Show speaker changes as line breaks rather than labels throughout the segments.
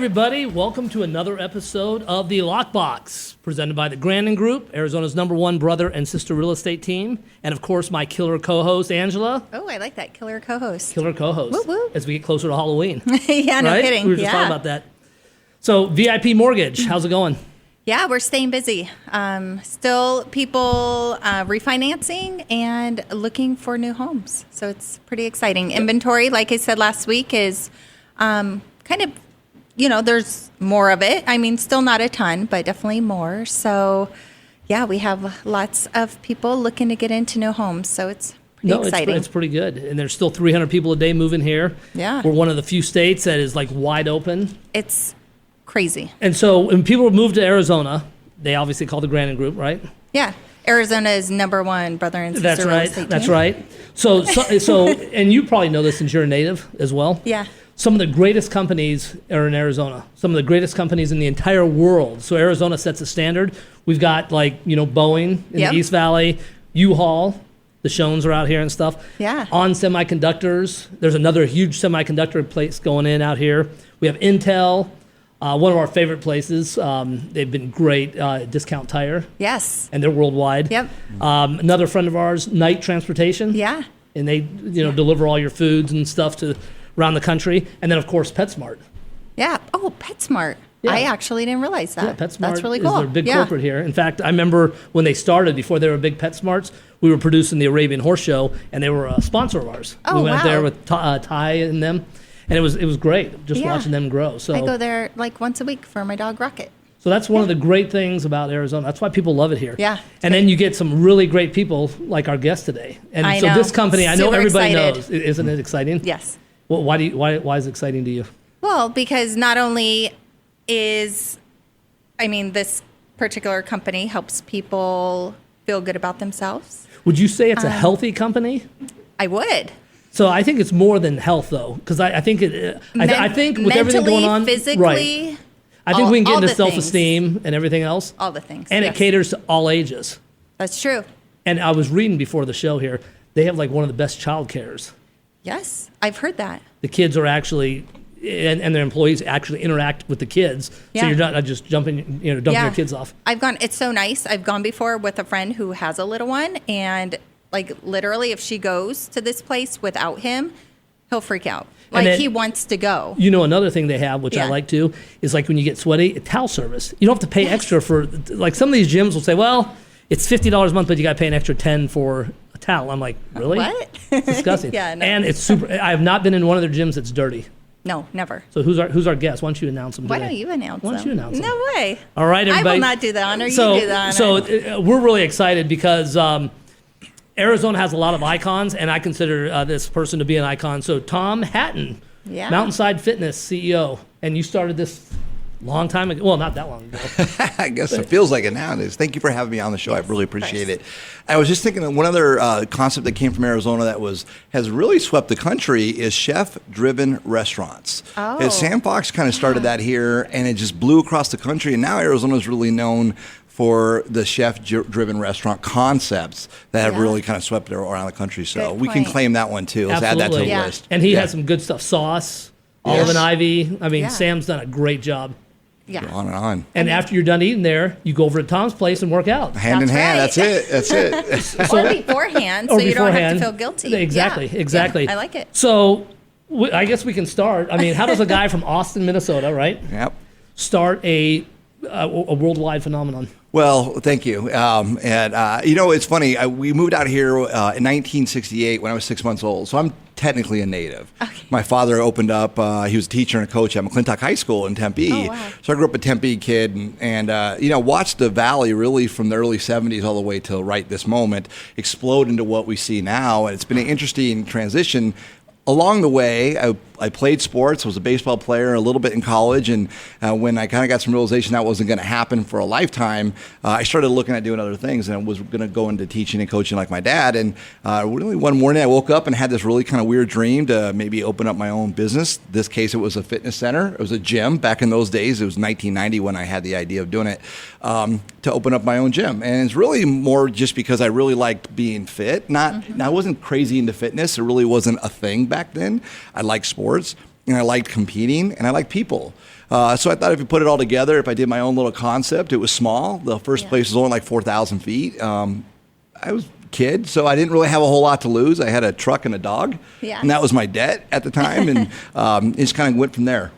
everybody. Welcome to another episode of the LOCKBOX, presented by the GRANDON GROUP, Arizona's #1 brother and sister real estate team, and of course, my killer co-host, Angela.
Oh, I like that, killer co-host.
Killer co-host.
Woo woo.
As we get closer to Halloween.
Yeah, no
right?
kidding.
We were just talking about that. So, VIP Mortgage, how's it going?
Yeah, we're staying busy. Still people refinancing and looking for new homes. So it's pretty exciting. Inventory, like I said last week, is kind of, there's more of it. I mean, still not a ton, but definitely more. So, yeah, we have lots of people looking to get into new homes. So it's pretty exciting.
It's pretty good. And there's still 300 people a day moving here.
Yeah.
We're one of the few states that is like wide open.
It's crazy.
And so when people move to Arizona, they obviously call the GRANDON GROUP, right?
Yeah. Arizona is #1 brother and sister.
That's
real
right.
estate
That's
team.
right. So, and you probably know this since you're a native as well.
Yeah.
Some of the greatest companies are in Arizona. Some of the greatest companies in the entire world. So Arizona sets a standard. We've got Boeing in the East Valley, U-Haul. The Shones are out here and stuff.
Yeah.
On semiconductors. There's another huge semiconductor place going in out here. We have Intel. One of our favorite places. They've been great. Discount Tire.
Yes.
And they're worldwide.
Yep.
Another friend of ours, Night Transportation.
Yeah.
And they deliver all your foods and stuff to around the country. And then, of course, PetSmart.
Yeah. Oh, PetSmart. Yeah. I actually didn't realize that.
Yeah, PetSmart
That's really cool.
is a big corporate here. In fact, I remember when they started, before they were big PetSmarts, we were producing the Arabian Horse Show, and they were a sponsor of ours.
Oh,
we went
wow.
there with Ty and them, and it was great just watching them grow. So
I go there like once a week for my dog Rocket.
So that's one of the great things about Arizona. That's why people love it here.
Yeah.
And then you get some really great people like our guest today. And
I
so
know.
this company, I know
Super
everybody
excited.
knows. Isn't it exciting?
Yes.
Well, why is it exciting to you?
Well, because not only is, this particular company helps people feel good about themselves.
Would you say it's a healthy company?
I would.
So I think it's more than health, though, because I think I think with everything going on,
physically,
right? I think we can get
all
into
the
self-esteem and everything else.
All the things.
And
yes.
it caters to all ages.
That's true.
And I was reading before the show here, they have like one of the best child cares.
Yes, I've heard that.
The kids are actually, and their employees actually interact with the kids.
Yeah.
So you're not just dumping your kids off.
It's so nice. I've gone before with a friend who has a little one, and like literally if she goes to this place without him, he'll freak out. Like he wants to go.
Another thing they have, which I like too, is like when you get sweaty, towel service. You don't have to pay extra for, like some of these gyms will say, well, it's $50 a month, but you got to pay an extra $10 for a towel. I'm like, really?
What?
It's disgusting.
Yeah, no.
And it's super, I have not been in one of their gyms that's dirty.
No, never.
So who's our guest? Why don't you announce them today?
Why don't you announce them?
Why don't you announce them?
No way.
All right, everybody.
I will not do the honor.
So,
you do the honor.
So we're really excited because Arizona has a lot of icons, and I consider this person to be an icon. So Tom HATTEN, Mountainside Fitness CEO, and you started this long time ago. Well, not that long ago.
I guess it feels like it nowadays. Thank you for having me on the show. I really appreciate it. I was just thinking that one other concept that came from Arizona that has really swept the country is chef-driven restaurants.
Oh.
Sam Fox kind of started that here, and it just blew across the country. And now Arizona is really known for the chef-driven restaurant concepts that have really kind of swept around the country. So we can claim that one too. Let's add that to the list.
And he has some good stuff. Sauce, Olive and Ivy. Sam's done a great job.
Yeah.
On and on.
And after you're done eating there, you go over to Tom's place and work out.
Hand in hand. That's it. That's it.
Or beforehand, so you don't have to feel guilty.
Exactly.
Yeah.
Exactly.
Yeah, I like it.
So I guess we can start. How does a guy from Austin, Minnesota, right?
Yep.
Start a worldwide phenomenon?
Well, thank you. It's funny. We moved out here in 1968 when I was 6 months old. So I'm technically a native.
Okay.
My father opened up, he was a teacher and a coach at McClintock High School in Tempe.
Oh, wow.
So I grew up a Tempe kid and watched the valley really from the early 70s all the way till right this moment explode into what we see now. And it's been an interesting transition. Along the way, I played sports, was a baseball player a little bit in college, and when I kind of got some realization that wasn't going to happen for a lifetime, I started looking at doing other things, and I was going to go into teaching and coaching like my dad. And really one morning I woke up and had this really kind of weird dream to maybe open up my own business. In this case, it was a fitness center. It was a gym. Back in those days, it was 1990 when I had the idea of doing it, to open up my own gym. And it's really more just because I really liked being fit. I wasn't crazy into fitness. It really wasn't a thing back then. I liked sports. and I liked competing, and I liked people. So I thought if you put it all together, if I did my own little concept, it was small. The first place was only like 4,000 feet. I was a kid, so I didn't really have a whole lot to lose. I had a truck and a dog, and that was my debt at the time, and it just kind of went from there.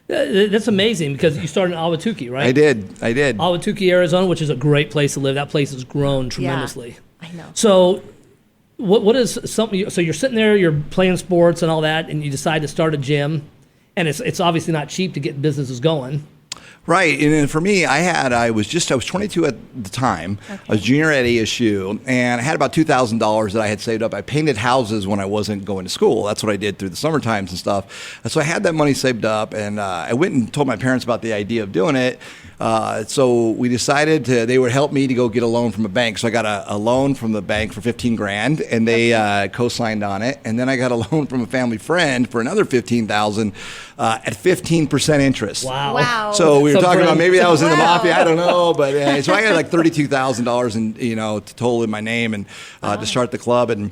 That's amazing because you started in Ahwatukee, right?
I did.
Ahwatukee, Arizona, which is a great place to live. That place has grown tremendously.
I know.
So what is something, so you're sitting there, you're playing sports and all that, and you decide to start a gym, and it's obviously not cheap to get businesses going.
Right, and then for me, I was 22 at the time. Okay. I was junior at ASU, and I had about $2,000 that I had saved up. I painted houses when I wasn't going to school. That's what I did through the summer times and stuff. And so I had that money saved up, and I went and told my parents about the idea of doing it. So we decided they would help me to go get a loan from a bank. So I got a loan from the bank for $15,000, and they co-signed on it. And then I got a loan from a family friend for another $15,000 at 15% interest.
Wow!
So we were talking about maybe that was in the mafia. I don't know, but so I got like $32,000 in total in my name, and to start the club, and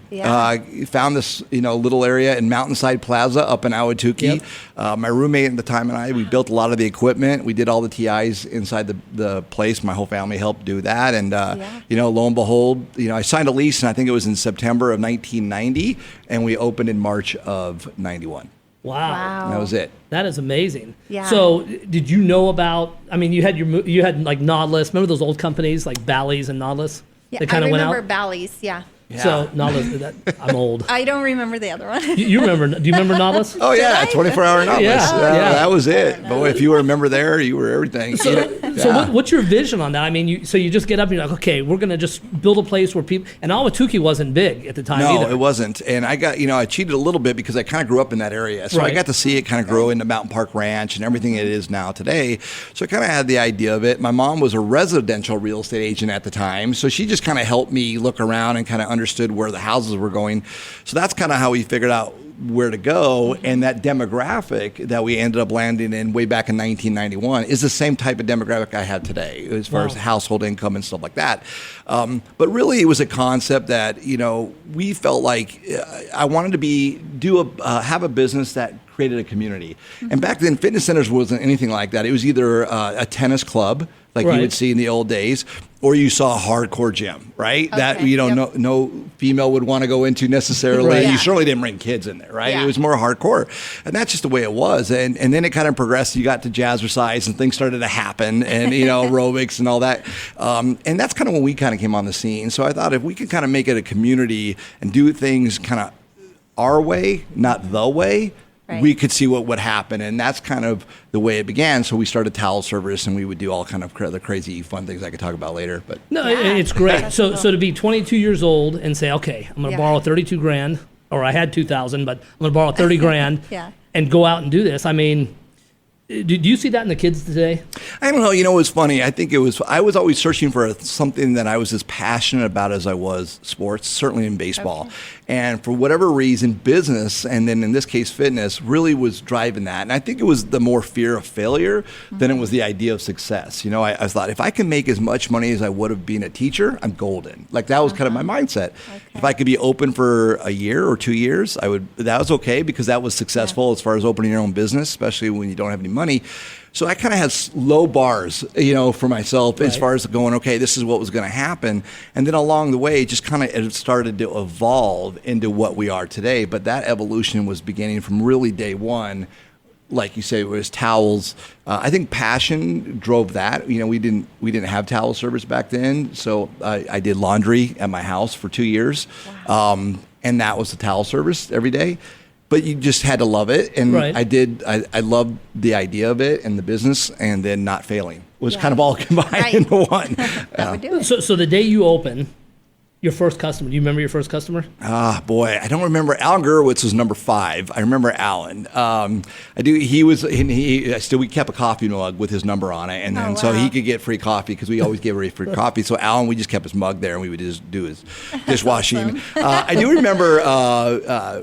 found this little area in Mountainside Plaza up in Ahwatukee. Yep. My roommate at the time and we built a lot of the equipment. We did all the TIs inside the place. My whole family helped do that, and lo and behold, I signed a lease, and I think it was in September of 1990, and we opened in March of 91.
Wow.
That was it.
That is amazing.
Yeah.
So did you know about, you had like Nautilus, remember those old companies like Bally's and Nautilus?
Yeah,
they kind of went out?
I remember Bally's, yeah.
So Nautilus, I'm old.
I don't remember the other one.
You remember, do you remember Nautilus?
Oh yeah, 24-hour Nautilus.
Yeah.
That was it. But if you were a member there, you were everything.
So what's your vision on that? You just get up and you're like, okay, we're going to just build a place where people, and Ahwatukee wasn't big at the time either.
No, it wasn't. And I got, I cheated a little bit because I kind of grew up in that area. So I got to see it kind of grow into Mountain Park Ranch and everything it is now today. So I kind of had the idea of it. My mom was a residential real estate agent at the time. So she just kind of helped me look around and kind of understood where the houses were going. So that's kind of how we figured out where to go, and that demographic that we ended up landing in way back in 1991 is the same type of demographic I had today as far as household income and stuff like that. But really, it was a concept that we felt like I wanted to have a business that created a community. Mm-hmm. And back then, fitness centers wasn't anything like that. It was either a tennis club, like you would see in the old days, or you saw a hardcore gym, right? Okay. That no female would want to go into necessarily. Right. You certainly didn't bring kids in there, right? Yeah. It was more hardcore, and that's just the way it was. And then it kind of progressed. You got to jazzercise, and things started to happen, and aerobics and all that. And that's kind of when we kind of came on the scene. So I thought if we could kind of make it a community and do things kind of our way, not the way. Right. We could see what would happen, and that's kind of the way it began. So we started towel service, and we would do all kind of the crazy, fun things I could talk about later. But
it's great. So to be 22 years old and say, okay, I'm going to borrow $32,000, or I had $2,000, but I'm going to borrow $30,000, and go out and do this. Do you see that in the kids today?
I don't know. It was funny. I think I was always searching for something that I was as passionate about as I was sports, certainly in baseball. Okay. And for whatever reason, business, and then in this case, fitness, really was driving that. And I think it was the more fear of failure than it was the idea of success. I thought, if I can make as much money as I would have been a teacher, I'm golden. Like, that was kind of my mindset. Okay. If I could be open for a year or 2 years, that was okay, because that was successful as far as opening your own business, especially when you don't have any money. So I kind of had low bars, for myself as far as going, okay, this is what was going to happen. And then along the way, it just kind of started to evolve into what we are today. But that evolution was beginning from really day one. Like you say, it was towels. I think passion drove that. We didn't have towel service back then. So I did laundry at my house for 2 years. Wow. And that was the towel service every day. But you just had to love it, and I loved the idea of it and the business, and then not failing. It was kind of all combined into one.
That would do it.
So the day you open, your first customer, do you remember your first customer?
Boy, I don't remember. Alan Gurwitz was number 5. I remember Alan. I do. We kept a coffee mug with his number on it, and then so he could get free coffee, because we always gave away free coffee. So Alan, we just kept his mug there, and we would just do his dishwashing. I do remember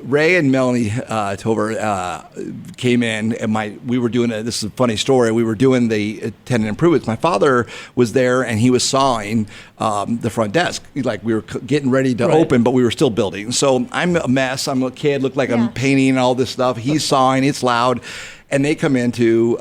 Ray and Melanie Tover came in, and we were doing this is a funny story. We were doing the tenant improvements. My father was there, and he was sawing the front desk. Like, we were getting ready to open, but we were still building. So I'm a mess. I'm a kid, look like I'm painting and all this stuff. He's sawing, it's loud. And they come in to,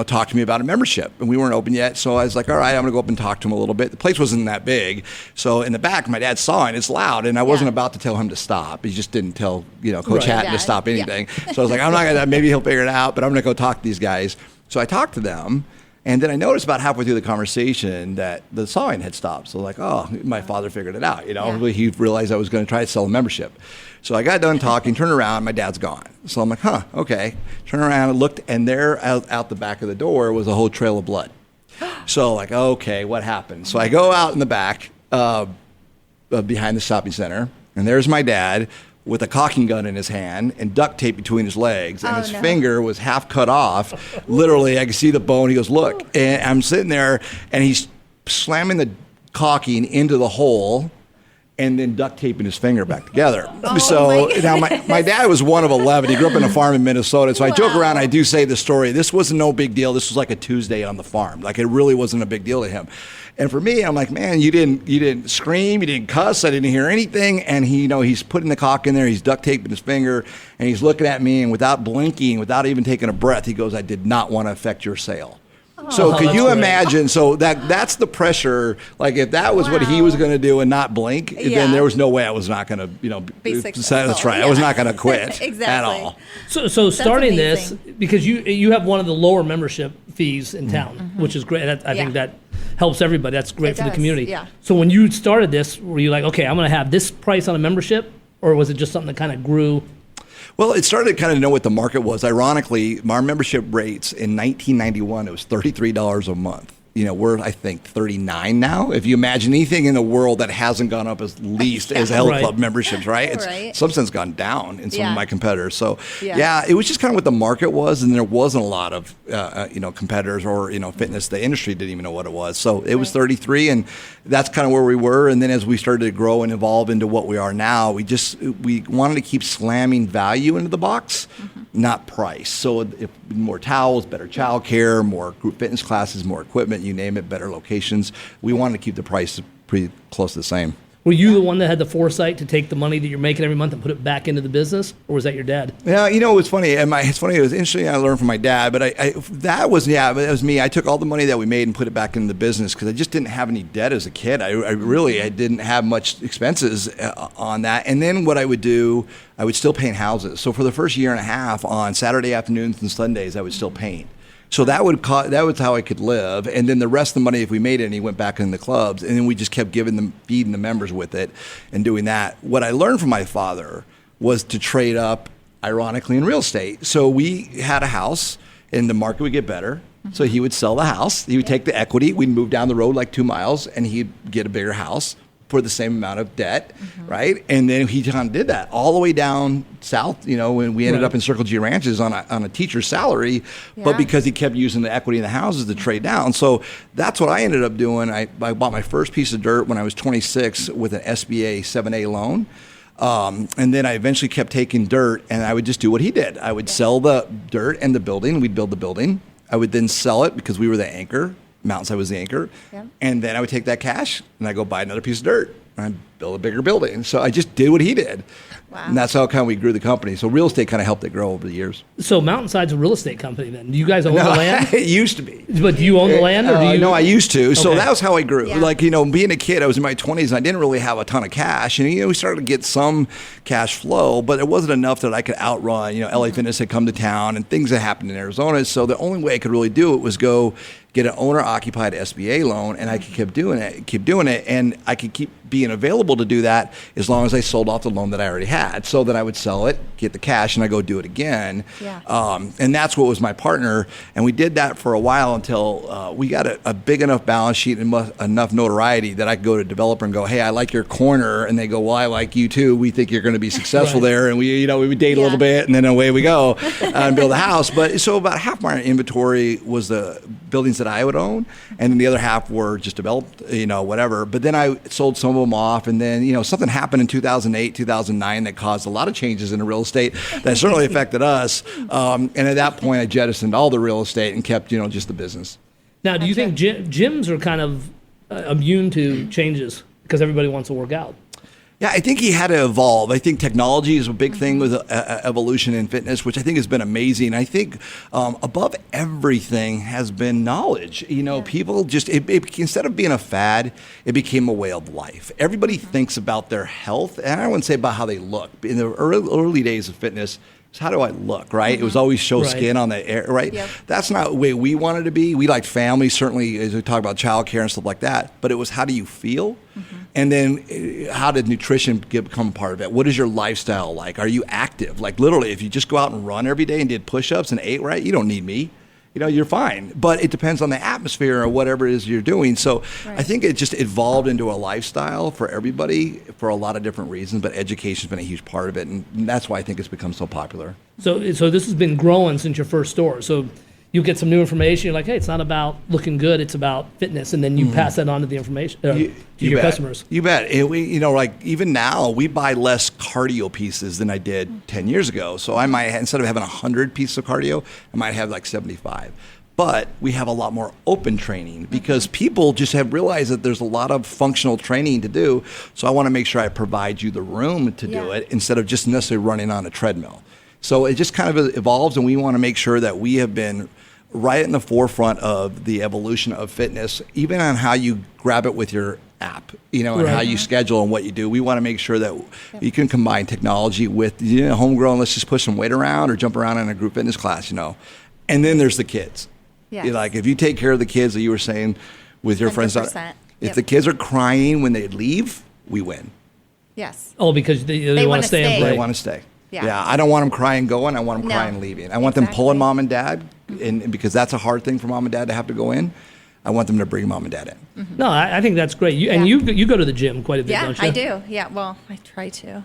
talk to me about a membership. And we weren't open yet. So I was like, all right, I'm going to go up and talk to him a little bit. The place wasn't that big. So in the back, my dad's sawing, it's loud. And I wasn't about to tell him to stop. He just didn't tell, Coach Hatton to stop anything. Yeah. So I was like, I'm not going to, maybe he'll figure it out, but I'm going to go talk to these guys. So I talked to them. And then I noticed about halfway through the conversation that the sawing had stopped. So like, oh, my father figured it out. He realized I was going to try to sell a membership. So I got done talking, turned around, my dad's gone. So I'm like, okay. Turned around and looked, and there out the back of the door was a whole trail of blood. So like, okay, what happened? So I go out in the back behind the shopping center, and there's my dad with a caulking gun in his hand and duct tape between his legs, and his finger was half cut off. Literally, I could see the bone. He goes, look. And I'm sitting there, and he's slamming the caulking into the hole and then duct taping his finger back together. So now my dad was one of 11. He grew up in a farm in Minnesota. So I joke around, I do say the story. This was no big deal. This was like a Tuesday on the farm. Like, it really wasn't a big deal to him. And for me, I'm like, man, you didn't scream, you didn't cuss, I didn't hear anything. And he's putting the caulk in there, he's duct taping his finger, and he's looking at me, and without blinking, without even taking a breath, he goes, I did not want to affect your sale. So could you imagine? So that's the pressure. Like, if that was what he was going to do and not blink, then there was no way I was not going to,
be successful.
That's right. I was not going to quit at all.
So starting this, because you have one of the lower membership fees in town, which is great. I think that helps everybody. That's great for the community. Yeah. So when you started this, were you like, okay, I'm going to have this price on a membership, or was it just something that kind of grew?
Well, it started to kind of know what the market was. Ironically, our membership rates in 1991, it was $33 a month. We're, I think, $39 now. If you imagine anything in the world that hasn't gone up as least as Health Club memberships, right? It's some sense gone down in some of my competitors. So, it was just kind of what the market was, and there wasn't a lot of, competitors or, fitness. The industry didn't even know what it was. So it was 33, and that's kind of where we were. And then as we started to grow and evolve into what we are now, we wanted to keep slamming value into the box, not price. So if more towels, better childcare, more group fitness classes, more equipment, you name it, better locations. We wanted to keep the price pretty close to the same.
Were you the one that had the foresight to take the money that you're making every month and put it back into the business, or was that your dad?
Yeah, it was funny. It was interesting. I learned from my dad, but it was me. I took all the money that we made and put it back into the business because I just didn't have any debt as a kid. I didn't have much expenses on that. And then what I would do, I would still paint houses. So for the first year and a half, on Saturday afternoons and Sundays, I would still paint. So that was how I could live, and then the rest of the money, if we made any, went back in the clubs, and then we just kept feeding the members with it, and doing that. What I learned from my father was to trade up, ironically, in real estate. So we had a house, and the market would get better. So he would sell the house, he would take the equity, we'd move down the road like 2 miles, and he'd get a bigger house for the same amount of debt, right? And then he kind of did that all the way down south, when we ended up in Circle G Ranches on a teacher's salary, but because he kept using the equity in the houses to trade down. So that's what I ended up doing. I bought my first piece of dirt when I was 26 with an SBA 7A loan. And then I eventually kept taking dirt, and I would just do what he did. I would sell the dirt and the building. We'd build the building. I would then sell it because we were the anchor. Mountainside was the anchor. Yep. And then I would take that cash and I go buy another piece of dirt and I'd build a bigger building. So I just did what he did. Wow. And that's how kind of we grew the company. So real estate kind of helped it grow over the years.
So Mountainside's a real estate company then. Do you guys own the land?
It used to be.
But do you own the land? Or do you?
No, I used to. So that was how I grew. Yeah. Like, being a kid, I was in my 20s and I didn't really have a ton of cash. And, we started to get some cash flow, but it wasn't enough that I could outrun. LA Fitness had come to town and things that happened in Arizona. So the only way I could really do it was go get an owner-occupied SBA loan, and I could keep doing it, and I could keep being available to do that as long as I sold off the loan that I already had. So that I would sell it, get the cash, and I go do it again. Yeah. And that's what was my partner, and we did that for a while until we got a big enough balance sheet and enough notoriety that I could go to a developer and go, hey, I like your corner, and they go, well, I like you too. We think you're going to be successful there, and we would date a little bit, and then away we go and build a house. But so about half my inventory was the buildings that I would own, and then the other half were just developed, whatever. But then I sold some of them off, and then, something happened in 2008, 2009 that caused a lot of changes in the real estate that certainly affected us. And at that point, I jettisoned all the real estate and kept, just the business.
Now, do you think gyms are kind of immune to changes? because everybody wants to work out.
Yeah, I think he had to evolve. I think technology is a big thing with evolution in fitness, which I think has been amazing. I think above everything has been knowledge. People just, instead of being a fad, it became a way of life. Everybody thinks about their health, and I wouldn't say about how they look. In the early days of fitness, it's how do I look, right? It was always show skin on the air, right?
Yep.
That's not the way we wanted to be. We liked family, certainly, as we talk about childcare and stuff like that. But it was how do you feel? And then how did nutrition become part of it? What is your lifestyle like? Are you active? Like literally, if you just go out and run every day and did push-ups and ate right, you don't need me. You're fine. But it depends on the atmosphere or whatever it is you're doing. So I think it just evolved into a lifestyle for everybody for a lot of different reasons. But education's been a huge part of it. And that's why I think it's become so popular.
So this has been growing since your first store. So you get some new information. You're like, hey, it's not about looking good. It's about fitness. And then you pass that on to the information to your customers.
You bet. And like even now, we buy less cardio pieces than I did 10 years ago. So I might, instead of having 100 pieces of cardio, I might have like 75. But we have a lot more open training because people just have realized that there's a lot of functional training to do. So I want to make sure I provide you the room to do it instead of just necessarily running on a treadmill. So it just kind of evolves, and we want to make sure that we have been right in the forefront of the evolution of fitness, even on how you grab it with your app, and how you schedule and what you do. We want to make sure that you can combine technology with homegrown, let's just push some weight around or jump around in a group fitness class, And then there's the kids.
Yes.
Like if you take care of the kids that you were saying with your friends,
100%.
if the kids are crying when they leave, we win.
Yes.
Oh, because they want to stay and play.
They want to stay.
Yeah.
I don't want them crying going. I want them crying leaving. I want them pulling mom and dad, and because that's a hard thing for mom and dad to have to go in. I want them to bring mom and dad in.
No, I think that's great. And you go to the gym quite a bit, don't you?
I do. Yeah, well, I try to.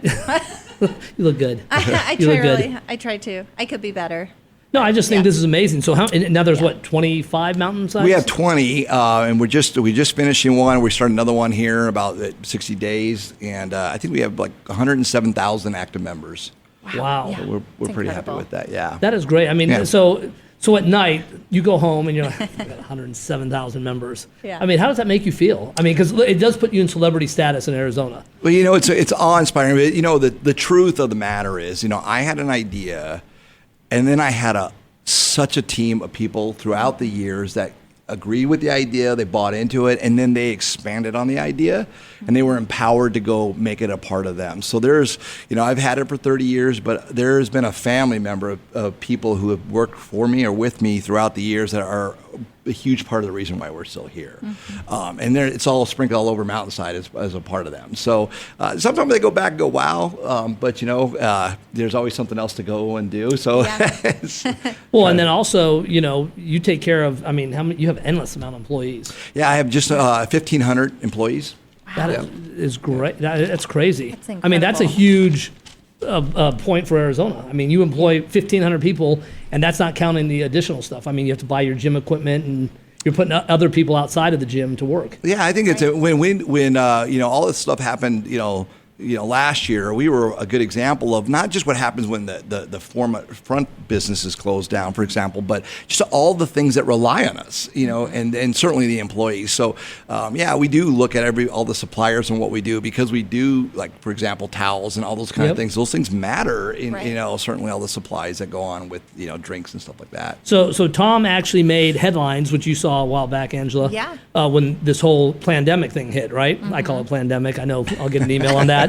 You look good.
I
You
try
look good.
really. I try to. I could be better.
No, I just think this is amazing. So now there's 25 mountainsides?
We have 20, and we just finishing one. We start another one here in about 60 days, and I think we have like 107,000 active members.
Wow.
Yeah.
So we're pretty happy
incredible.
with that. Yeah.
That is great. I mean, so at night you go home and you're like, I've got 107,000 members.
Yeah.
I mean, how does that make you feel? I mean, because it does put you in celebrity status in Arizona.
Well, it's awe-inspiring. But, the truth of the matter is, I had an idea, and then I had such a team of people throughout the years that agreed with the idea, they bought into it, and then they expanded on the idea, and they were empowered to go make it a part of them. So there's, I've had it for 30 years, but there's been a family member of people who have worked for me or with me throughout the years that are a huge part of the reason why we're still here. And it's all sprinkled all over Mountainside as a part of them. So sometimes they go back and go, wow, but there's always something else to go and do. So,
Well, and then also, you take care of, how many, you have endless amount of employees.
Yeah, I have just 1,500 employees.
That is great. That's crazy.
That's
I mean, that's a
incredible.
huge point for Arizona. I mean, you employ 1,500 people, and that's not counting the additional stuff. I mean, you have to buy your gym equipment, and you're putting other people outside of the gym to work.
Yeah, I think it's when all this stuff happened, last year, we were a good example of not just what happens when the front business is closed down, for example, but just all the things that rely on us, and certainly the employees. So, we do look at all the suppliers and what we do, because we do, like, for example, towels and all those kind of things. Those things matter in, certainly all the supplies that go on with, drinks and stuff like that.
So Tom actually made headlines, which you saw a while back, Angela.
Yeah.
When this whole pandemic thing hit, right? I call it pandemic. I know I'll get an email on that.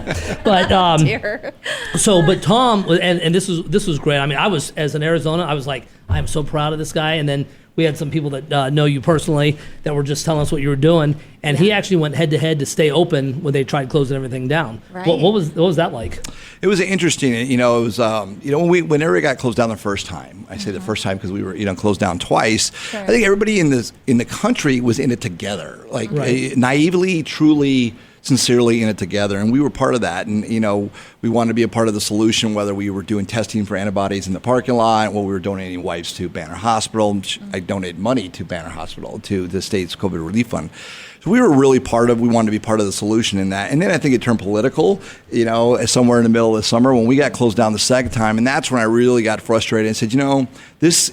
But but Tom, and this was great. I mean, I was, as an Arizona, I was like, I am so proud of this guy. And then we had some people that know you personally that were just telling us what you were doing, and he actually went head to head to stay open when they tried closing everything down.
Right.
What was that like?
It was interesting. It was when everybody got closed down the first time. I say the first time because we were closed down twice.
Sure.
I think everybody in the country was in it together, like naively, truly, sincerely in it together, and we were part of that. And we wanted to be a part of the solution, whether we were doing testing for antibodies in the parking lot, or we were donating wipes to Banner Hospital. I donated money to Banner Hospital, to the state's COVID relief fund. So we were really we wanted to be part of the solution in that. And then I think it turned political, somewhere in the middle of the summer when we got closed down the second time, and that's when I really got frustrated and said, this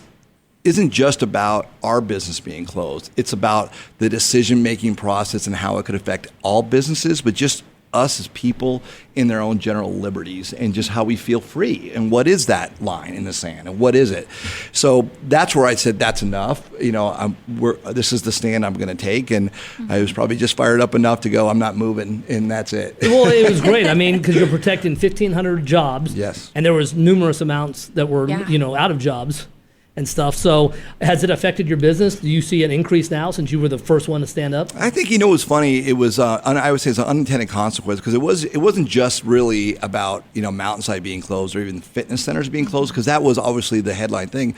isn't just about our business being closed. It's about the decision-making process and how it could affect all businesses, but just us as people in their own general liberties and just how we feel free. And what is that line in the sand? And what is it? So that's where I said, that's enough. This is the stand I'm going to take. And I was probably just fired up enough to go, I'm not moving, and that's it.
Well, it was great. I mean, because you're protecting 1,500 jobs.
Yes.
And there was numerous amounts that were, out of jobs and stuff. So has it affected your business? Do you see an increase now since you were the first one to stand up?
I think, it was funny. It was, I would say it's an unintended consequence because it wasn't just really about, Mountainside being closed or even fitness centers being closed, because that was obviously the headline thing.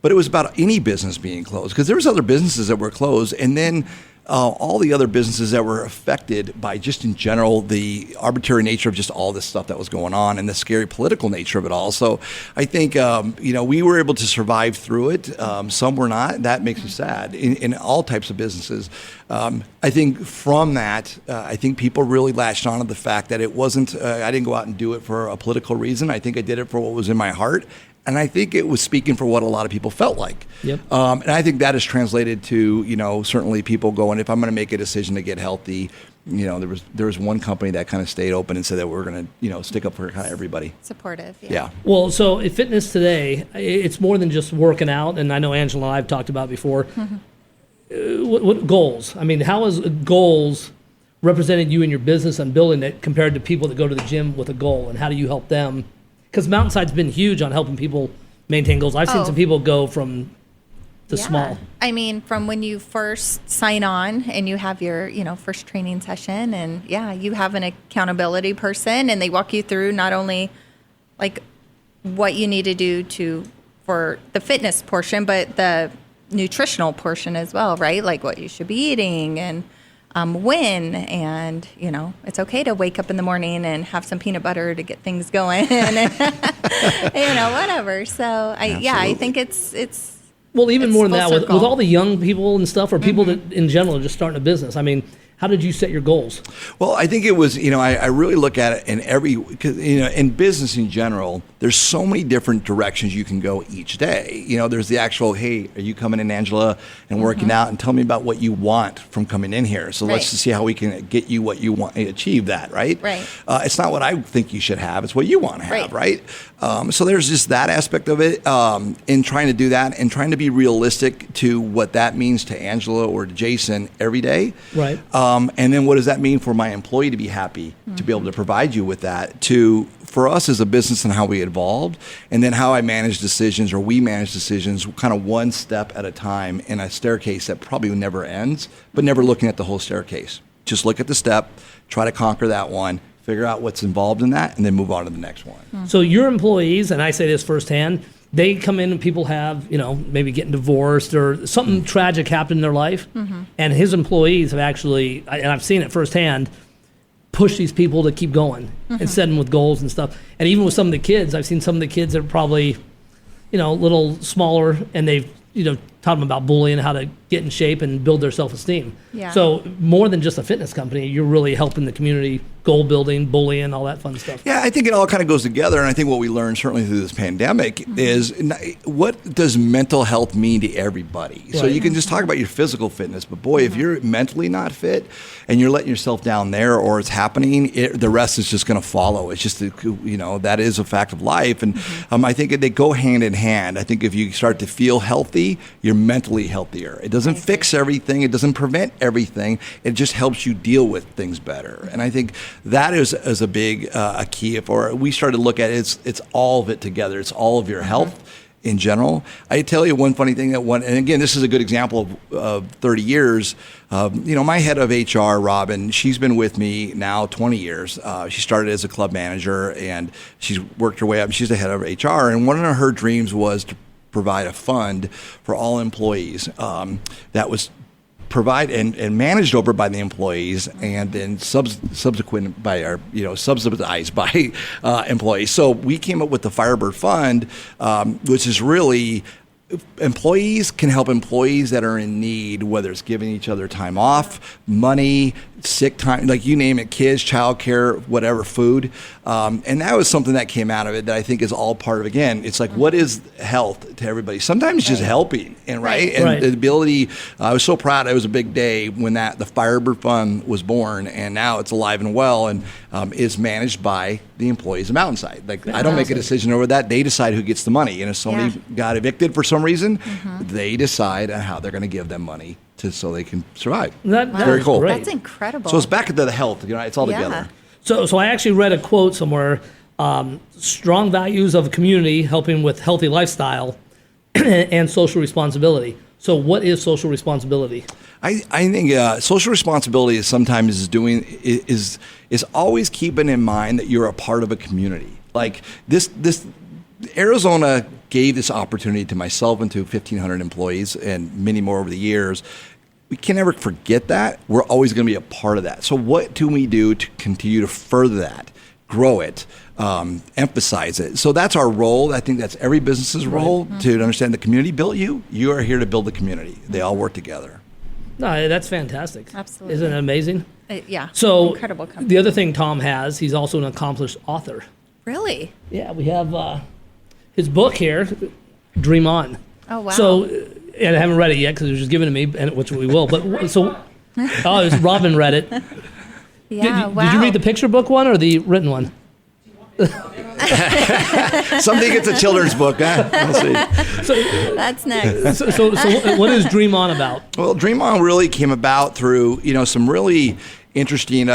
But it was about any business being closed, because there was other businesses that were closed. And then all the other businesses that were affected by just in general the arbitrary nature of just all this stuff that was going on and the scary political nature of it all. So I think, we were able to survive through it. Some were not. That makes me sad in all types of businesses. I think from that, I think people really latched on to the fact that it wasn't, I didn't go out and do it for a political reason. I think I did it for what was in my heart. And I think it was speaking for what a lot of people felt like.
Yep.
And I think that is translated to, certainly people going, if I'm going to make a decision to get healthy, there was one company that kind of stayed open and said that we're going to, stick up for kind of everybody.
Supportive.
Yeah.
Well, so in fitness today, it's more than just working out. And I know Angela and I have talked about before. What goals? I mean, how has goals represented you in your business and building it compared to people that go to the gym with a goal? And how do you help them? Because Mountainside's been huge on helping people maintain goals. I've seen some people go from the small.
I mean, from when you first sign on and you have your, first training session, and you have an accountability person, and they walk you through not only like what you need to do for the fitness portion, but the nutritional portion as well, right? Like what you should be eating and when, and it's okay to wake up in the morning and have some peanut butter to get things going, and whatever. So I think it's
well, even
it's
more than that, with
circle.
all the young people and stuff, or people that in general are just starting a business. I mean, how did you set your goals?
Well, I think it was, I really look at it in in business in general, there's so many different directions you can go each day. There's the actual, hey, are you coming in, Angela, and working out, and tell me about what you want from coming in here. So let's just see how we can get you what you want, achieve that, right?
Right.
It's not what I think you should have. It's what you want to have, right? So there's just that aspect of it in trying to do that and trying to be realistic to what that means to Angela or to Jason every day.
Right.
And then what does that mean for my employee to be happy to be able to provide you with that, for us as a business and how we evolved, and then how I manage decisions, or we manage decisions kind of one step at a time in a staircase that probably never ends, but never looking at the whole staircase. Just look at the step, try to conquer that one, figure out what's involved in that, and then move on to the next one.
So your employees, and I say this firsthand, they come in and people have, maybe getting divorced or something tragic happened in their life. And his employees have actually, and I've seen it firsthand, push these people to keep going and set them with goals and stuff. And even with some of the kids, I've seen some of the kids that are probably, a little smaller, and they've, taught them about bullying, how to get in shape and build their self-esteem.
Yeah.
So more than just a fitness company, you're really helping the community, goal building, bullying, all that fun stuff.
Yeah, I think it all kind of goes together. And I think what we learned certainly through this pandemic is what does mental health mean to everybody? Right. So you can just talk about your physical fitness, but boy, if you're mentally not fit and you're letting yourself down there, or it's happening, the rest is just going to follow. It's just, that is a fact of life. And I think they go hand in hand. I think if you start to feel healthy, you're mentally healthier. It doesn't fix everything. It doesn't prevent everything. It just helps you deal with things better. And I think that is a big a key. We started to look at it, it's all of it together. It's all of your health in general. I tell you one funny thing and again, this is a good example of 30 years. My head of HR, Robin, she's been with me now 20 years. She started as a club manager, and she's worked her way up. She's the head of HR, and one of her dreams was to provide a fund for all employees that was provided and managed over by the employees, and then subsequent by our subsidized by employees. So we came up with the Firebird Fund, which is really employees can help employees that are in need, whether it's giving each other time off, money, sick time, like you name it, kids, childcare, whatever, food. And that was something that came out of it that I think is all part of, again, it's like, what is health to everybody? Sometimes just helping, and and the ability, I was so proud. It was a big day when the Firebird Fund was born, and now it's alive and well, and is managed by the employees of Mountainside. Like, I don't make a decision over that. They decide who gets the money. And if somebody got evicted for some reason, they decide on how they're going to give them money so they can survive.
That's
very cool.
That's incredible.
So it's back to the health. It's all together.
So I actually read a quote somewhere, strong values of a community helping with healthy lifestyle and social responsibility. So what is social responsibility?
I think social responsibility is sometimes is always keeping in mind that you're a part of a community. Like this Arizona gave this opportunity to myself and to 1,500 employees and many more over the years. We can never forget that. We're always going to be a part of that. So what do we do to continue to further that, grow it, emphasize it? So that's our role. I think that's every business's role, to understand the community built you. You are here to build the community. They all work together.
No, that's fantastic.
Absolutely.
Isn't it amazing?
Yeah.
So
incredible company.
The other thing Tom has, he's also an accomplished author.
Really?
Yeah, we have his book here, Dream On.
Oh, wow.
So, and I haven't read it yet because it was just given to me, which we will. But so, Robin read it.
Yeah, wow.
Did you read the picture book one or the written one?
Somebody gets a children's book, huh? We'll see.
That's next.
So what is Dream On about?
Well, Dream On really came about through, some really interesting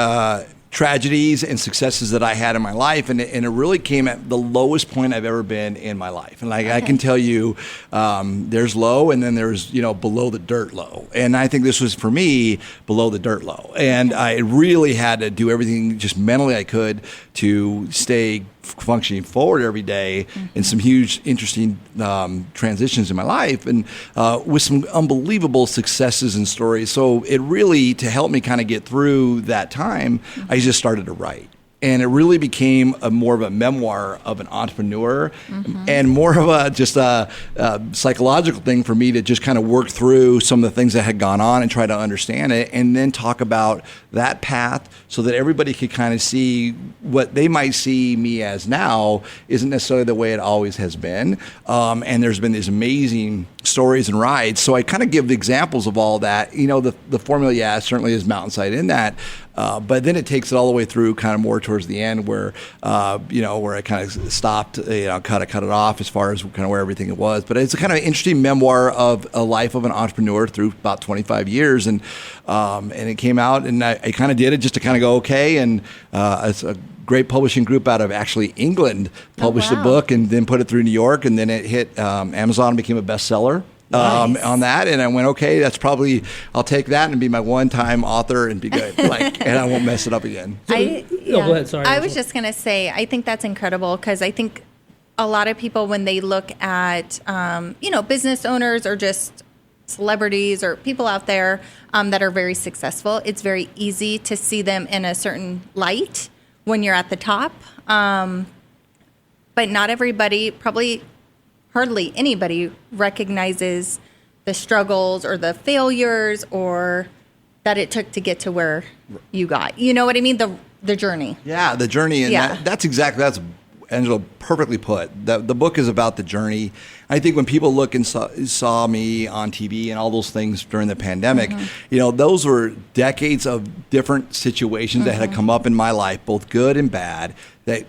tragedies and successes that I had in my life, and it really came at the lowest point I've ever been in my life. And I can tell you, there's low, and then there's below the dirt low. And I think this was for me below the dirt low. And I really had to do everything just mentally I could to stay functioning forward every day in some huge, interesting transitions in my life, and with some unbelievable successes and stories. So it really, to help me kind of get through that time, I just started to write. And it really became more of a memoir of an entrepreneur, and more of a psychological thing for me to just kind of work through some of the things that had gone on and try to understand it, and then talk about that path so that everybody could kind of see what they might see me as now isn't necessarily the way it always has been. And there's been these amazing stories and rides. So I kind of give the examples of all that. The formula, certainly is Mountainside in that. But then it takes it all the way through kind of more towards the end where I kind of stopped, cut it off as far as kind of where everything was. But it's a kind of interesting memoir of a life of an entrepreneur through about 25 years. And it came out, and I kind of did it just to kind of go, okay. And it's a great publishing group out of actually England published the book and then put it through New York. And then it hit Amazon and became a bestseller. Nice. On that, and I went, okay, I'll take that and be my one-time author and be good, and I won't mess it up again.
Go ahead, sorry.
I was just going to say, I think that's incredible, because I think a lot of people, when they look at, business owners or just celebrities or people out there that are very successful, it's very easy to see them in a certain light when you're at the top. But not everybody, probably hardly anybody, recognizes the struggles or the failures or that it took to get to where you got. You know what I mean? The journey. Yeah,
the journey. And that's Angela perfectly put. The book is about the journey. I think when people look and saw me on TV and all those things during the pandemic, those were decades of different situations that had come up in my life, both good and bad, that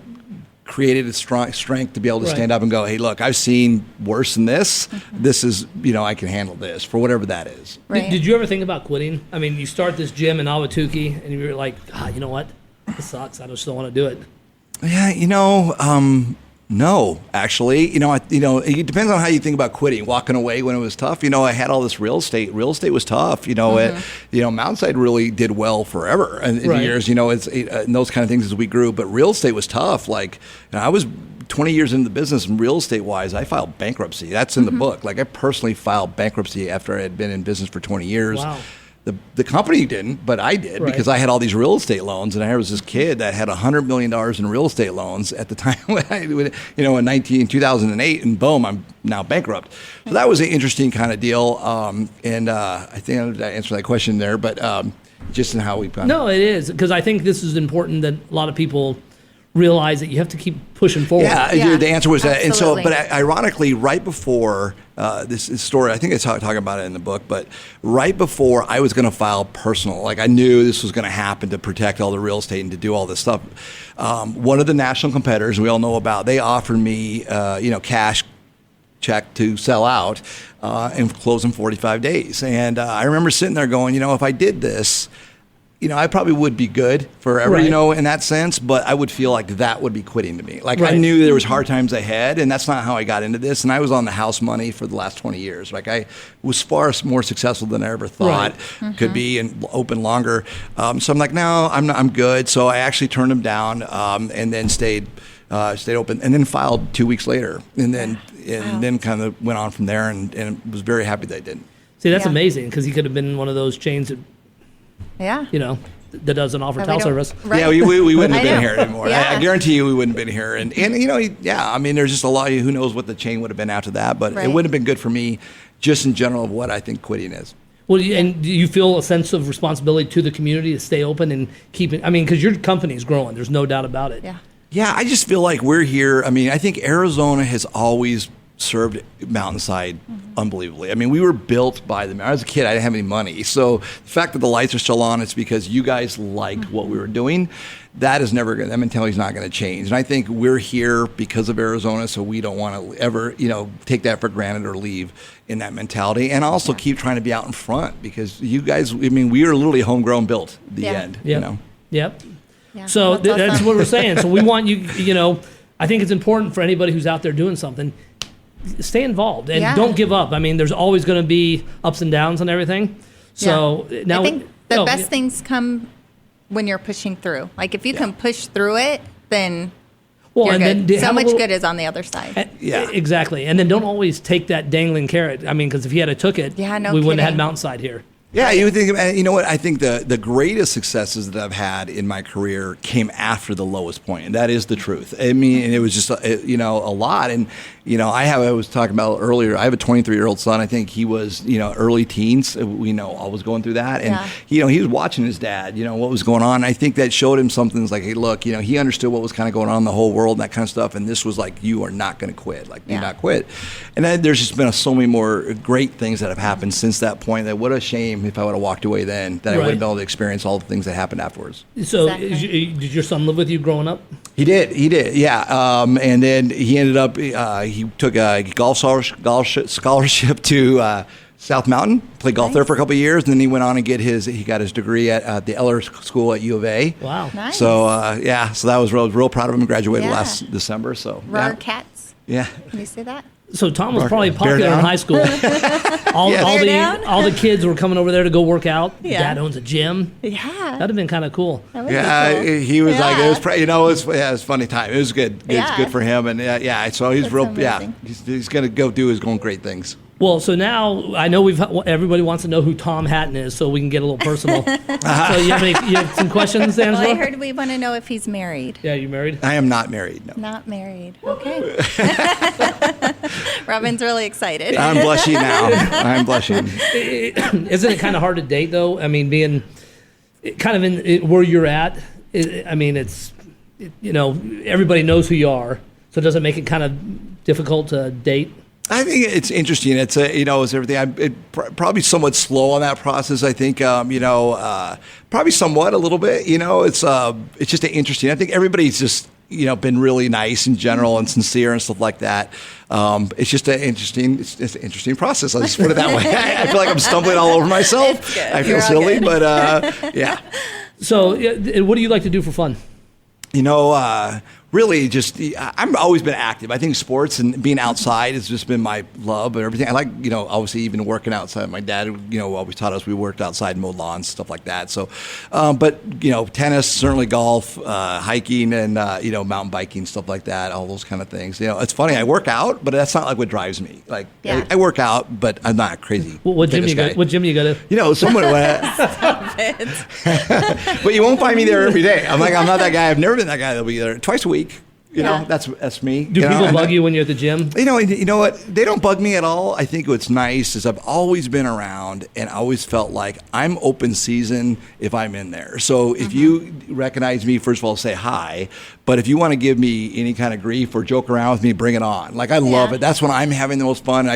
created a strong strength to be able to stand up and go, hey, look, I've seen worse than this. This is, I can handle this, for whatever that is.
Right. Did you ever think about quitting? I mean, you start this gym in Awatuki, and you're like, you know what? This sucks. I just don't want to do it.
Yeah, no, actually. It depends on how you think about quitting, walking away when it was tough. I had all this real estate. Real estate was tough. Mountainside really did well forever in the years, and those kind of things as we grew. But real estate was tough. I was 20 years into the business, and real estate wise, I filed bankruptcy. That's in the book. I personally filed bankruptcy after I had been in business for 20 years. Wow. The company didn't, but I did, because I had all these real estate loans, and I was this kid that had $100 million in real estate loans at the time when in 2008, and boom, I'm now bankrupt. So that was an interesting kind of deal. And I think I answered that question there, but just in how we kind of.
No, it is, because I think this is important that a lot of people realize that you have to keep pushing forward.
Yeah, the answer was that. And so,
absolutely.
but ironically, right before this story, I think it's talking about it in the book, but right before I was going to file personal, like I knew this was going to happen to protect all the real estate and to do all this stuff. One of the national competitors we all know about, they offered me, cash check to sell out and close in 45 days. And I remember sitting there going, if I did this, I probably would be good forever,
Right.
in that sense, but I would feel like that would be quitting to me. Like I
Right.
knew there was hard times ahead, and that's not how I got into this. And I was on the house money for the last 20 years. Like I was far more successful than I ever thought could be, and open longer. So I'm like, no, I'm good. So I actually turned them down, and then stayed open, and then filed 2 weeks later, and then kind of went on from there, and was very happy that I didn't.
See, that's
Yeah.
amazing, because he could have been one of those chains that,
Yeah.
that doesn't offer
But we
tile
don't-
service.
Right.
Yeah, we wouldn't have
I
been
know.
here anymore.
Yeah.
I guarantee you we wouldn't have been here. And I mean, there's just a lot of who knows what the chain would have been after that, but it
Right.
wouldn't have been good for me just in general of what I think quitting is.
Well, and do you feel a sense of responsibility to the community to stay open and keep it? I mean, because your company is growing. There's no doubt about it.
Yeah.
Yeah, I just feel like we're here. I mean, I think Arizona has always served Mountainside unbelievably. I mean, we were built by them. I was a kid, I didn't have any money. So the fact that the lights are still on, it's because you guys liked what we were doing. That is never going to, that mentality is not going to change. And I think we're here because of Arizona, so we don't want to ever, take that for granted or leave in that mentality. And also keep trying to be out in front, because you guys, I mean, we are literally homegrown built at the end,
Yep. Yep.
Yeah.
So that's
awesome.
what we're saying. So we want you, I think it's important for anybody who's out there doing something, stay involved and
Yeah.
don't give up. I mean, there's always going to be ups and downs and everything. So now
I think the
oh,
best
yeah.
things come when you're pushing through. Like if you can push through it, then
Well,
you're
and
good.
then
So
have a
much
little-
good is on the other side.
Yeah.
Exactly. And then don't always take that dangling carrot. I mean, because if he had took it,
Yeah, no
we wouldn't have had
kidding.
Mountainside here.
Yeah, you would think, and you know what? I think the greatest successes that I've had in my career came after the lowest point, and that is the truth. I mean, and it was just a lot. And I was talking about earlier. I have a 23-year-old son. I think he was early teens. I was going through that, and he was watching his dad. What was going on. I think that showed him something. It's like, hey, look, he understood what was kind of going on in the whole world and that kind of stuff. And this was like, you are not going to quit. Like, do not quit. And then there's just been so many more great things that have happened since that point. That what a shame if I would have walked away then, that I wouldn't have been able to experience all the things that happened afterwards.
So
Exactly.
did your son live with you growing up?
He did, yeah. And then he ended up, he took a golf scholarship to South Mountain, played golf there for a couple of years, and then he went on and he got his degree at the Eller School at U of A.
Wow.
Nice.
So, so that was real proud of him. Graduated
Yeah.
last December, so.
Roar cats.
Yeah.
Can you say that?
So Tom was probably
Bear
popular in
down.
high school. all
Bear down?
the kids were coming over there to go work out.
Yeah.
Dad owns a gym.
Yeah.
That'd have been kind of cool.
That would be
Yeah,
cool.
he was like, it was,
Yeah.
it was a funny time. It was good. It's
Yeah.
good for him. And so he's
That's
real,
amazing.
he's going to go do his own great things.
Well, so now I know everybody wants to know who Tom Hatton is, so we can get a little personal. So you have some questions, Angela?
Well, I heard we want to know if he's married.
Yeah, you married?
I am not married, no.
Not married. Okay. Robin's really excited.
I'm blushing now. I'm blushing.
Isn't it kind of hard to date though? I mean, being kind of in where you're at. I mean, it's everybody knows who you are, so does it make it kind of difficult to date?
I think it's interesting. It's it's everything. Probably somewhat slow on that process. I think probably somewhat a little bit. It's just interesting. I think everybody's just been really nice in general and sincere and stuff like that. It's just an interesting process. I'll just put it that way. I feel like I'm stumbling all over myself.
It's good.
I feel
You're all
silly,
good.
but yeah.
So, what do you like to do for fun?
Really just, I've always been active. I think sports and being outside has just been my love and everything. I like, obviously even working outside. My dad, always taught us we worked outside, mowed lawns, stuff like that. So, but, tennis, certainly golf, hiking and, mountain biking, stuff like that, all those kind of things. It's funny, I work out, but that's not like what drives me. Like,
Yeah.
I work out, but I'm not crazy.
What gym
fitness
you go?
guy.
What gym you go to?
Someone, but you won't find me there every day. I'm not that guy. I've never been that guy that'll be there twice a week. You know, that's me.
Do people bug you when you're at the gym?
You know what? They don't bug me at all. I think what's nice is I've always been around and always felt like I'm open season if I'm in there. So if you recognize me, first of all, say hi. But if you want to give me any kind of grief or joke around with me, bring it on. Like, I love it. That's when I'm having the most fun.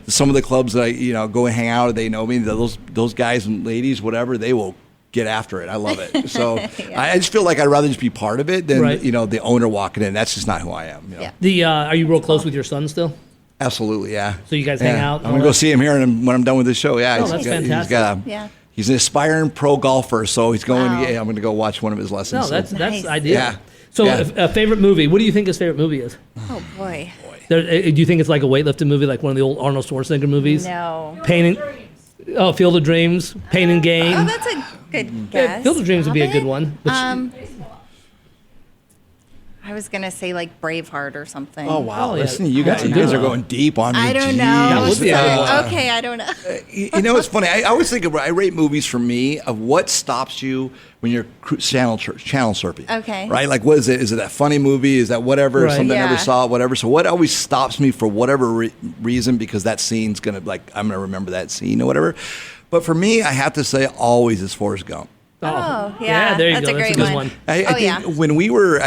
Some of the clubs that I go and hang out, they know me. Those guys and ladies, whatever, they will get after it. I love it. So I just feel like I'd rather just be part of it than the owner walking in. That's just not who I am.
Are you real close with your son still?
Absolutely, yeah.
So you guys hang out?
I'm gonna go see him here when I'm done with this show. Yeah,
that's fantastic.
He's an aspiring pro golfer, so he's going. Wow. I'm going to go watch one of his lessons.
No, that's ideal.
Yeah.
So a favorite movie? What do you think his favorite movie is?
Oh boy.
Do you think it's like a weightlifting movie, like one of the old Arnold Schwarzenegger movies?
No.
Field of Dreams, Pain and Gain.
Oh, that's a good guess.
Field of Dreams would be a good one.
I was gonna say like Braveheart or something.
Oh wow! Listen, you guys are going deep on me.
I don't know.
That would be a good one.
Okay, I don't know.
It's funny. I always think I rate movies for me of what stops you when you're channel surfing.
Okay.
Right? Like, what is it? Is it that funny movie? Is that whatever? Something I never saw? Whatever. So what always stops me for whatever reason, because that scene's gonna I'm gonna remember that scene or whatever. But for me, I have to say, always is Forrest Gump.
Oh, yeah.
There you
That's
go.
a great
That's a good one.
I think when we were,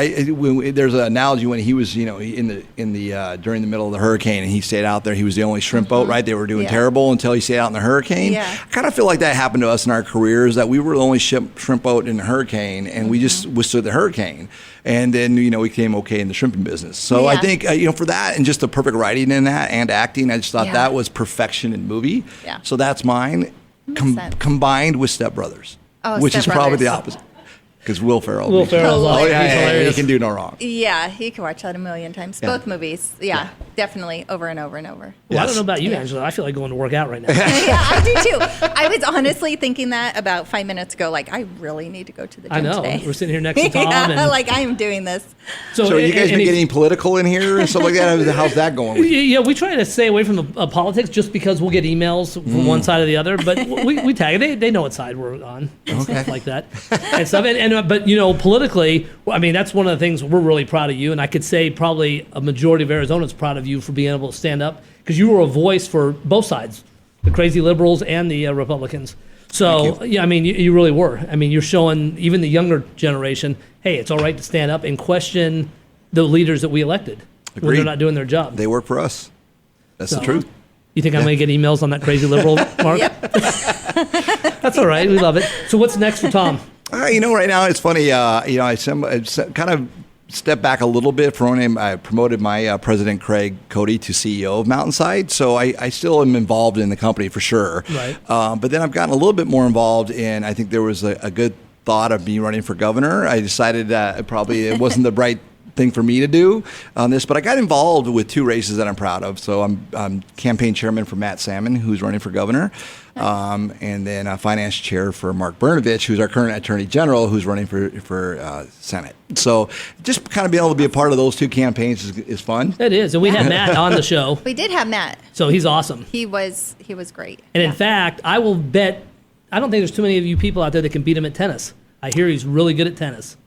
there's an analogy when he was, in the during the middle of the hurricane, and he stayed out there. He was the only shrimp boat, right? They were doing terrible until he stayed out in the hurricane.
Yeah.
I kind of feel like that happened to us in our careers, that we were the only shrimp boat in the hurricane, and we just withstood the hurricane. And then, we became okay in the shrimping business. So I think, for that and just the perfect writing in that and acting, I just thought that was perfection in movie.
Yeah.
So that's mine, combined with Step Brothers. Which is probably the opposite. Because Will Ferrell.
Will Ferrell's awesome.
He's hilarious. He can do no wrong.
Yeah, you can watch that a million times. Yeah. Both movies. Yeah, definitely over and over and over.
Well, I don't know about you, Angela. I feel like going to work out right now.
Yeah, I do too. I was honestly thinking that about 5 minutes ago. Like, I really need to go to the gym today.
We're sitting here next to Tom.
Like, I am doing this.
So you guys been getting political in here and stuff like that? How's that going?
Yeah, we try to stay away from the politics just because we'll get emails from one side or the other. But we tag it. They know what side we're on and stuff like that. And stuff. But politically, I mean, that's one of the things we're really proud of you. And I could say probably a majority of Arizona's proud of you for being able to stand up, because you were a voice for both sides, the crazy liberals and the Republicans. So, I mean, you really were. I mean, you're showing even the younger generation, hey, it's all right to stand up and question the leaders that we elected when they're not doing their job.
They work for us. That's the truth.
You think I'm going to get emails on that crazy liberal, Mark?
Yep.
That's all right. We love it. So what's next for Tom?
Right now it's funny. I kind of stepped back a little bit from him. I promoted my president, Craig Cody, to CEO of Mountainside. So I still am involved in the company for sure.
Right.
But then I've gotten a little bit more involved in, I think there was a good thought of me running for governor. I decided that it wasn't the right thing for me to do on this, but I got involved with two races that I'm proud of. So I'm campaign chairman for Matt Salmon, who's running for governor, and then a finance chair for Mark Brnovich, who's our current attorney general, who's running for Senate. So just kind of being able to be a part of those two campaigns is fun.
It is, and we had Matt on the show.
We did have Matt.
So he's awesome.
He was great.
And in fact, I will bet, I don't think there's too many of you people out there that can beat him at tennis. I hear he's really good at tennis.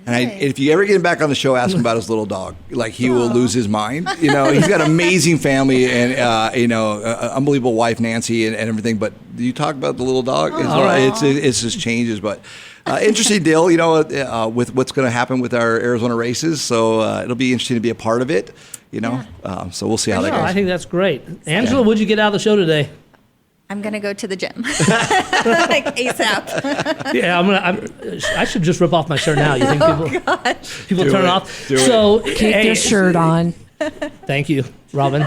And if you ever get him back on the show, ask him about his little dog. Like, he will lose his mind. He's got an amazing family and unbelievable wife, Nancy, and everything. But do you talk about the little dog? It's just changes. But interesting deal, with what's going to happen with our Arizona races. So it'll be interesting to be a part of it. So we'll see how that goes.
I think that's great. Angela, what'd you get out of the show today?
I'm gonna go to the gym, like ASAP.
Yeah, I should just rip off my shirt now. You think people turn it off?
So keep your shirt on.
Thank you, Robin.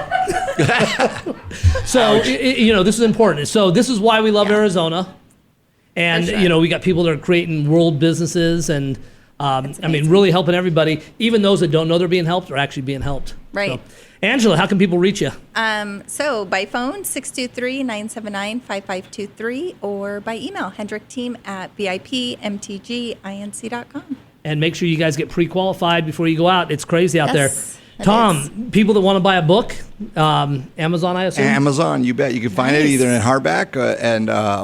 So this is important. So this is why we love Arizona, and we got people that are creating world businesses and. Really helping everybody. Even those that don't know they're being helped are actually being helped.
Right.
So, Angela, how can people reach you?
So by phone, 623-979-5523, or by email, HENDRICKTEAM@VIPMTGINC.com.
And make sure you guys get pre-qualified before you go out. It's crazy out there. Tom, people that want to buy a book, Amazon, I assume?
Amazon, you bet. You can find it either in hardback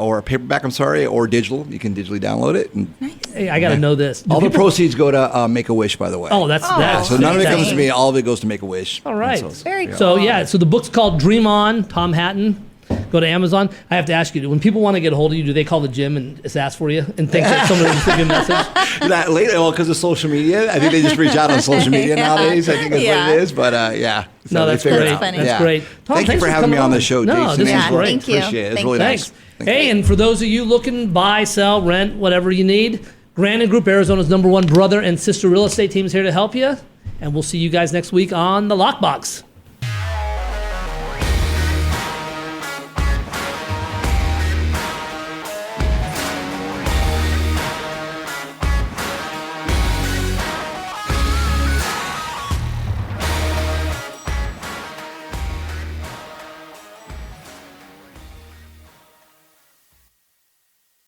or a paperback, or digital. You can digitally download it. And,
Hey, I got to know this.
all the proceeds go to Make-A-Wish, by the way.
Oh, that's
So none of it comes to
Dang.
me. All of it goes to Make-A-Wish.
All right.
Very cool.
So the book's called Dream On, Tom Hatton. Go to Amazon. I have to ask you, when people want to get a hold of you, do they call the gym and just ask for you and think that someone will just leave you a message?
Well, because of social media, I think they just reach out on social media nowadays. I think that's what it is. But yeah.
No, that's
they figure
great.
it out.
Funny.
That's
Yeah.
great. Tom,
Thank you
thanks
for having me
coming
on the show,
No,
Jason.
this
Yeah,
is great.
thank you.
Appreciate it. It's
Thank
really
you.
nice.
Thanks. Hey, and for those of you looking, buy, sell, rent, whatever you need, Grandon Group, Arizona's #1 brother and sister real estate team is here to help you. And we'll see you guys next week on The Lockbox.